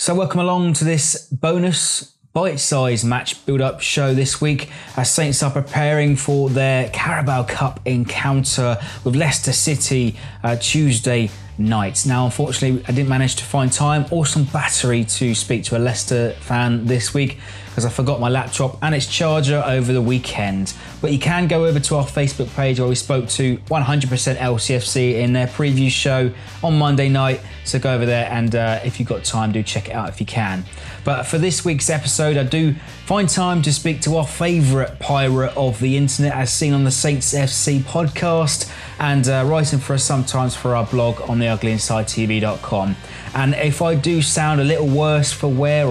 So welcome along to this bonus bite-sized match build-up show this week as Saints are preparing for their Carabao Cup encounter with Leicester City Tuesday night. Now, unfortunately, I didn't manage to find time or some battery to speak to a Leicester fan this week because I forgot my laptop and its charger over the weekend. But you can go over to our Facebook page where we spoke to 100% LCFC in their preview show on Monday night. So go over there and if you've got time, do check it out if you can. But for this week's episode, I do find time to speak to our favourite pirate of the internet as seen on the Saints FC podcast and writing for us sometimes for our blog on theuglyinsidetv.com. And if I do sound a little worse for wear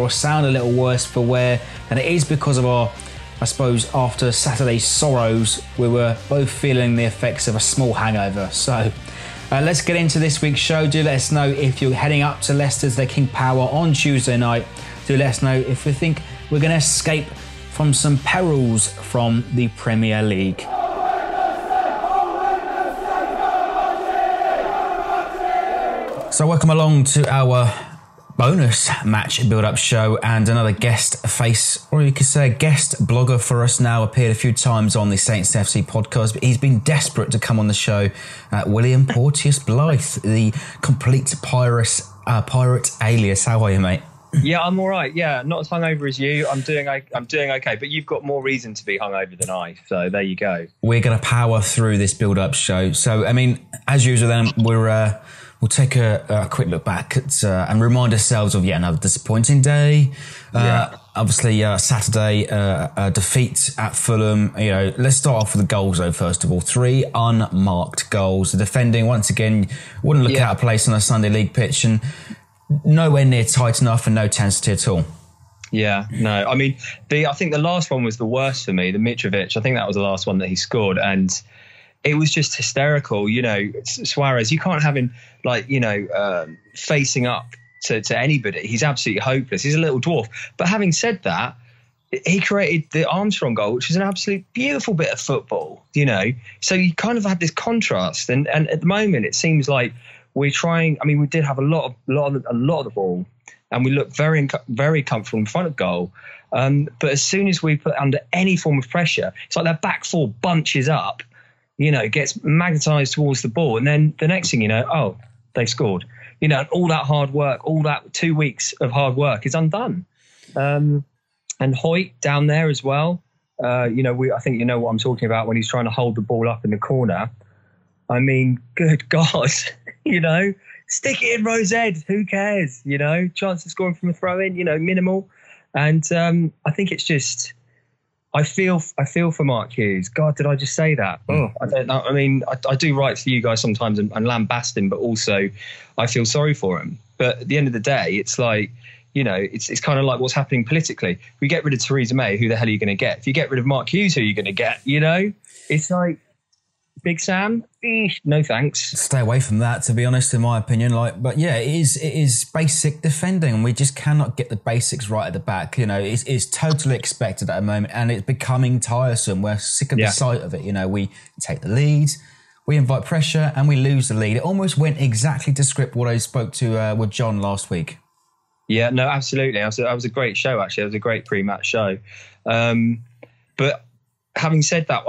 then it is because of our, I suppose, after Saturday's sorrows, we were both feeling the effects of a small hangover. So let's get into this week's show. Do let us know if you're heading up to Leicester's their King Power on Tuesday night. Do let us know if you think we're going to escape from some perils from the Premier League. So welcome along to our bonus match build-up show and another guest face, or you could say a guest blogger for us now, appeared a few times on the Saints FC podcast, but he's been desperate to come on the show. William Porteous Blythe, the complete pirate alias. How are you, mate? Yeah, I'm all right. Yeah, not as hungover as you. I'm doing okay, but you've got more reason to be hungover than I. So there you go. We're going to power through this build-up show. So, I mean, as usual, then we'll take a quick look back at, and remind ourselves of yet another disappointing day. Obviously, Saturday, a defeat at Fulham. You know, let's start off with the goals, though. First of all, 3 unmarked goals. The defending once again wouldn't look out of place on a Sunday League pitch, and nowhere near tight enough and no intensity at all. Yeah, no. I mean, I think the last one was the worst for me, the Mitrovic. I think that was the last one that he scored, and it was just hysterical. You know, Suarez, you can't have him facing up to anybody. He's absolutely hopeless. He's a little dwarf. But having said that, he created the Armstrong goal, which is an absolute beautiful bit of football, you know. So you kind of had this contrast. And at the moment, it seems like we're trying. I mean, we did have a lot of the ball, and we looked very, very comfortable in front of goal. But as soon as we put under any form of pressure, it's like their back four bunches up, you know, gets magnetised towards the ball, and then the next thing you know, oh, they scored. You know, and all that hard work, all that 2 weeks of hard work is undone. And Hoyt down there as well. I think you know what I'm talking about when he's trying to hold the ball up in the corner. I mean, good God, you know, stick it in Rosed. Who cares? You know, chance of scoring from a throw in, you know, minimal. And I think it's just, I feel for Mark Hughes. God, did I just say that? Oh, I don't know. I mean, I do write for you guys sometimes and lambast him, but also I feel sorry for him. But at the end of the day, it's like, you know, it's kind of like what's happening politically. If we get rid of Theresa May, who the hell are you going to get? If you get rid of Mark Hughes, who are you going to get? You know, it's like, Big Sam, no thanks. Stay away from that, to be honest, in my opinion. But yeah, it is basic defending, and we just cannot get the basics right at the back. You know, it's totally expected at the moment, and it's becoming tiresome. We're sick of the sight of it. You know, we take the lead, we invite pressure, and we lose the lead. It almost went exactly to script what I spoke to with John last week. Yeah, no, absolutely. That was a great show, actually. It was a great pre-match show. But having said that,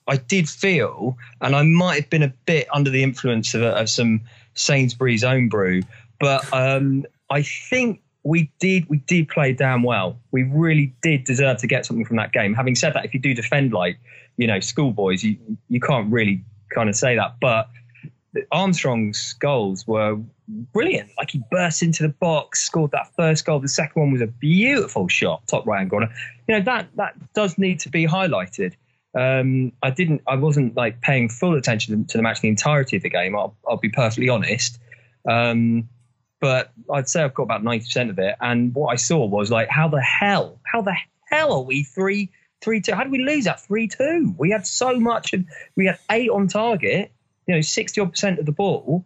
I did feel, and I might have been a bit under the influence of some Sainsbury's own brew, but I think we did play damn well. We really did deserve to get something from that game. Having said that, if you do defend like, you know, schoolboys, you can't really kind of say that. But Armstrong's goals were brilliant. Like, he burst into the box, scored that first goal. The second one was a beautiful shot, top right hand corner. You know, that does need to be highlighted. I wasn't like paying full attention to the match, the entirety of the game. I'll be perfectly honest. But I'd say I've got about 90% of it. And what I saw was like, how the hell are we 3-2? How did we lose that 3-2? We had so much, we had 8 on target, you know, 60% of the ball,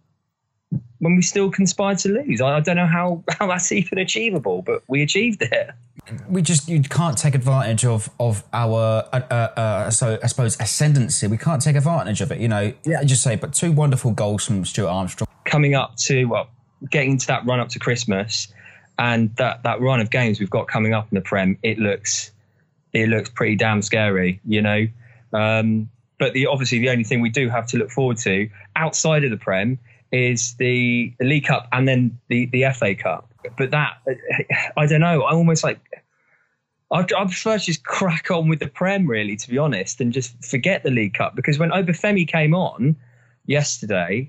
when we still conspired to lose. I don't know how that's even achievable, but we achieved it. You can't take advantage of our, so I suppose, ascendancy. We can't take advantage of it, you know. Yeah. Just say, but 2 wonderful goals from Stuart Armstrong. Coming up to, getting into that run up to Christmas, and that run of games we've got coming up in the Prem, it looks pretty damn scary, you know. But obviously the only thing we do have to look forward to outside of the Prem is the League Cup and then the FA Cup. But that, I don't know, I almost like, I prefer to just crack on with the Prem, really, to be honest, and just forget the League Cup. Because when Obafemi came on yesterday,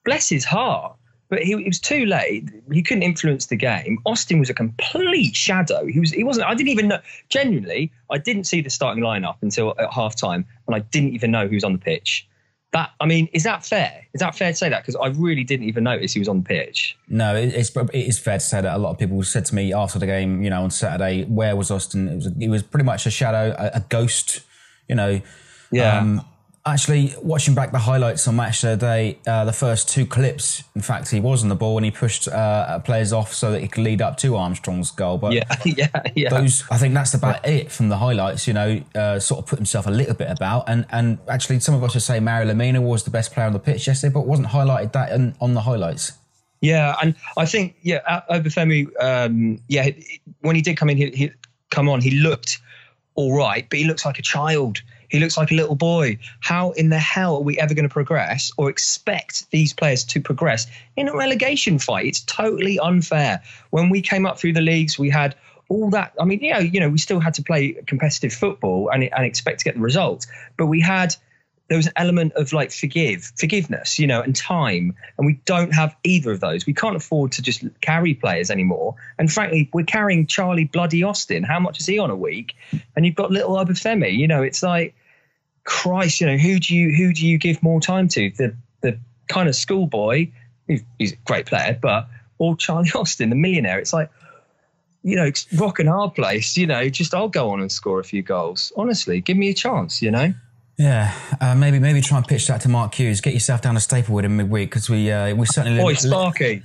bless his heart, but he was too late. He couldn't influence the game. Austin was a complete shadow. He wasn't. I didn't even know. Genuinely, I didn't see the starting lineup until at half time, and I didn't even know who was on the pitch. I mean, is that fair? Is that fair to say that? Because I really didn't even notice he was on the pitch. No, it is fair to say that. A lot of people said to me after the game, you know, on Saturday, where was Austin? It was pretty much a shadow, a ghost, you know. Yeah. Actually, watching back the highlights on Match of the Day, the first two clips, in fact, he was on the ball and he pushed players off so that he could lead up to Armstrong's goal. But yeah. Those, I think that's about it from the highlights, you know, sort of put himself a little bit about. And actually, some of us would say Mario Lemina was the best player on the pitch yesterday, but wasn't highlighted that on the highlights. Yeah, and I think, Obafemi, when he did come in, he looked all right, but he looks like a child. He looks like a little boy. How in the hell are we ever going to progress or expect these players to progress in a relegation fight? It's totally unfair. When we came up through the leagues, we had all that. I mean, we still had to play competitive football and expect to get the results. But there was an element of like forgiveness, you know, and time. And we don't have either of those. We can't afford to just carry players anymore. And frankly, we're carrying Charlie bloody Austin. How much is he on a week? And you've got little Obafemi. You know, it's like, Christ, you know, who do you give more time to? The kind of schoolboy, he's a great player, or Charlie Austin, the millionaire. It's like, you know, it's rock and hard place, you know, just I'll go on and score a few goals. Honestly, give me a chance, you know? Yeah, maybe try and pitch that to Mark Hughes. Get yourself down to Staplewood in midweek because we certainly. Boy, Sparky.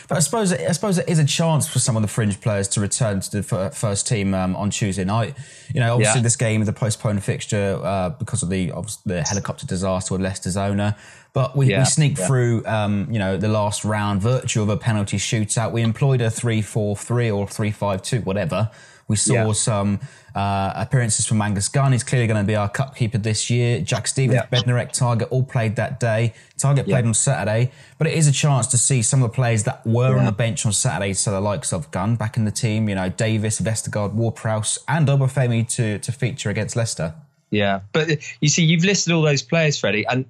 But I suppose it is a chance for some of the fringe players to return to the first team on Tuesday night. You know, obviously this game is a postponed fixture because of the helicopter disaster with Leicester's owner. But we sneaked through, the last round, virtue of a penalty shootout. We employed a 3-4-3 or 3-5-2, whatever. We saw some appearances from Angus Gunn. He's clearly going to be our cup keeper this year. Jack Stevens, Bednarek, Target all played that day. Target played on Saturday. But it is a chance to see some of the players that were on the bench on Saturday, so the likes of Gunn back in the team, you know, Davis, Vestergaard, Ward-Prowse and Obafemi to feature against Leicester. Yeah, but you see, you've listed all those players, Freddie, and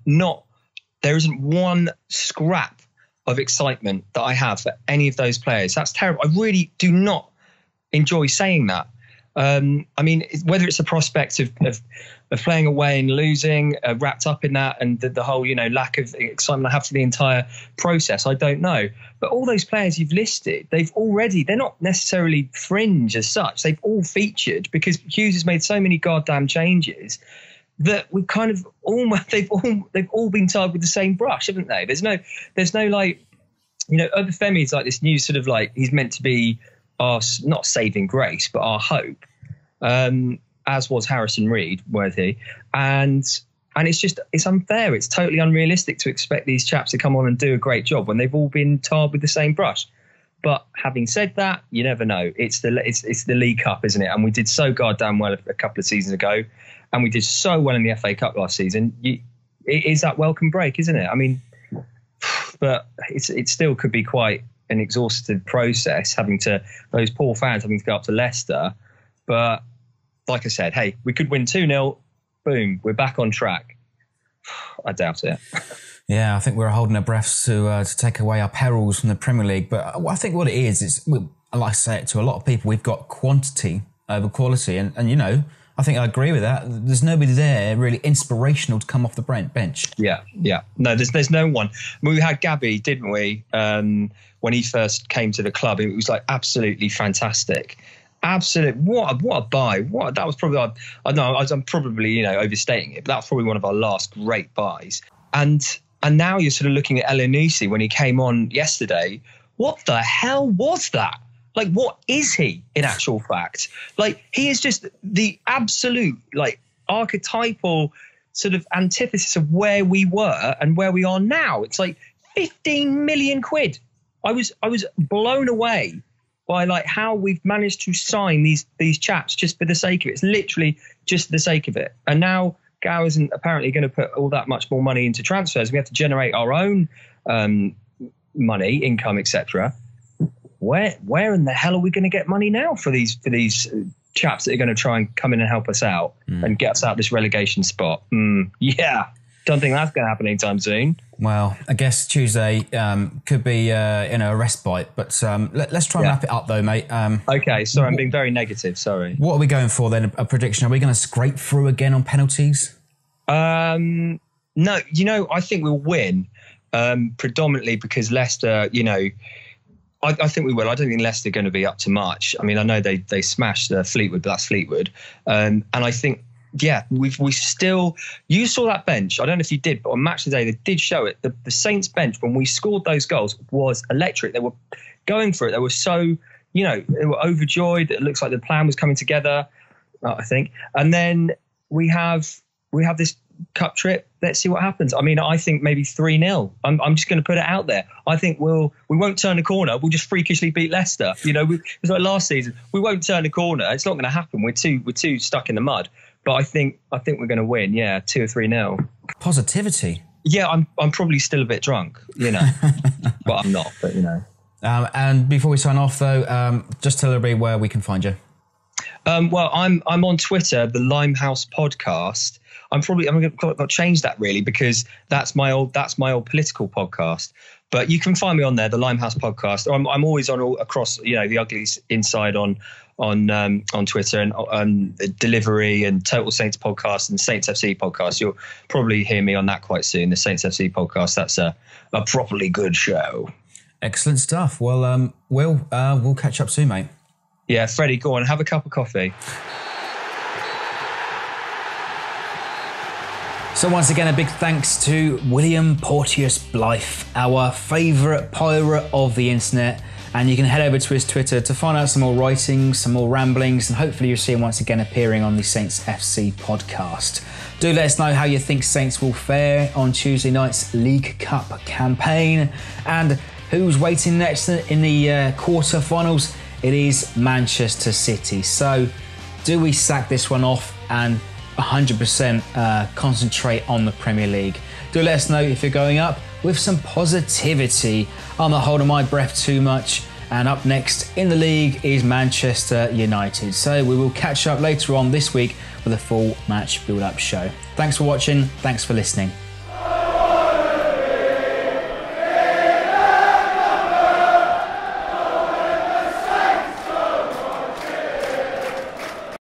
there isn't one scrap of excitement that I have for any of those players. That's terrible. I really do not enjoy saying that. I mean, whether it's a prospect of playing away and losing, wrapped up in that, and the whole, you know, lack of excitement I have for the entire process, I don't know. But all those players you've listed, they're not necessarily fringe as such. They've all featured because Hughes has made so many goddamn changes that we've kind of they've all been tarred with the same brush, haven't they? There's no like, you know, Obafemi is like this new sort of like, he's meant to be our, not saving grace, but our hope, as was Harrison Reed, worthy. And it's unfair. It's totally unrealistic to expect these chaps to come on and do a great job when they've all been tarred with the same brush. But having said that, you never know. It's the League Cup, isn't it? And we did so goddamn well a couple of seasons ago, and we did so well in the FA Cup last season. It is that welcome break, isn't it? I mean, but it still could be quite an exhaustive process, those poor fans having to go up to Leicester. But like I said, hey, we could win 2-0. Boom, we're back on track. I doubt it. Yeah, I think we're holding our breaths to take away our perils from the Premier League. But I think what it is like I say it to a lot of people, we've got quantity over quality. And you know, I think I agree with that. There's nobody there really inspirational to come off the bench. Yeah. No, there's no one. I mean, we had Gabby, didn't we? When he first came to the club, it was like absolutely fantastic. Absolute. What a buy. That was probably, I know I'm probably, you know, overstating it, but that's probably one of our last great buys. And now you're sort of looking at Elyounoussi when he came on yesterday. What the hell was that? Like, what is he in actual fact? Like, he is just the absolute, like, archetypal sort of antithesis of where we were and where we are now. It's like 15 million quid I was blown away by like how we've managed to sign these chaps just for the sake of it. It's literally just for the sake of it. And now Gow isn't apparently going to put all that much more money into transfers. We have to generate our own money, income, etc. Where in the hell are we going to get money now for these chaps that are going to try and come in and help us out and get us out of this relegation spot? Yeah, don't think that's going to happen anytime soon. Well, I guess Tuesday could be a respite, but let's try and wrap it up though, mate. Okay, sorry, I'm being very negative. Sorry. What are we going for then? A prediction? Are we going to scrape through again on penalties? No, I think we'll win, predominantly because Leicester, I think we will. I don't think Leicester are going to be up to much. I mean, I know they smashed Fleetwood, but that's Fleetwood. And I think, we still, you saw that bench. I don't know if you did, but on match today, they did show it. The Saints bench, when we scored those goals, was electric. They were going for it. They were so, they were overjoyed. It looks like the plan was coming together, I think. And then we have this cup trip. Let's see what happens. I mean, I think maybe 3-0. I'm just going to put it out there. I think we won't turn the corner. We'll just freakishly beat Leicester. It's like last season. We won't turn the corner. It's not going to happen. We're too stuck in the mud. But I think we're going to win. Yeah, 2 or 3-0. Positivity. Yeah, I'm probably still a bit drunk, but I'm not. But and before we sign off, though, just tell everybody where we can find you. Well, I'm on Twitter, the Limehouse Podcast. I'm going to change that really because that's my old political podcast. But you can find me on there, the Limehouse Podcast. I'm always on all across, the Uglies Inside on Twitter and on Delivery and Total Saints Podcast and Saints FC Podcast. You'll probably hear me on that quite soon. The Saints FC Podcast. That's a properly good show. Excellent stuff. Well, we'll catch up soon, mate. Yeah, Freddie, go on, have a cup of coffee. So once again, a big thanks to William Porteous Blythe, our favourite pirate of the internet. And you can head over to his Twitter to find out some more writings, some more ramblings, and hopefully you'll see him once again appearing on the Saints FC podcast. Do let us know how you think Saints will fare on Tuesday night's League Cup campaign and who's waiting next in the quarter-finals. It is Manchester City. So do we sack this one off and 100% concentrate on the Premier League? Do let us know if you're going up with some positivity. I'm not holding my breath too much. And up next in the league is Manchester United. So we will catch up later on this week with a full match build-up show. Thanks for watching. Thanks for listening.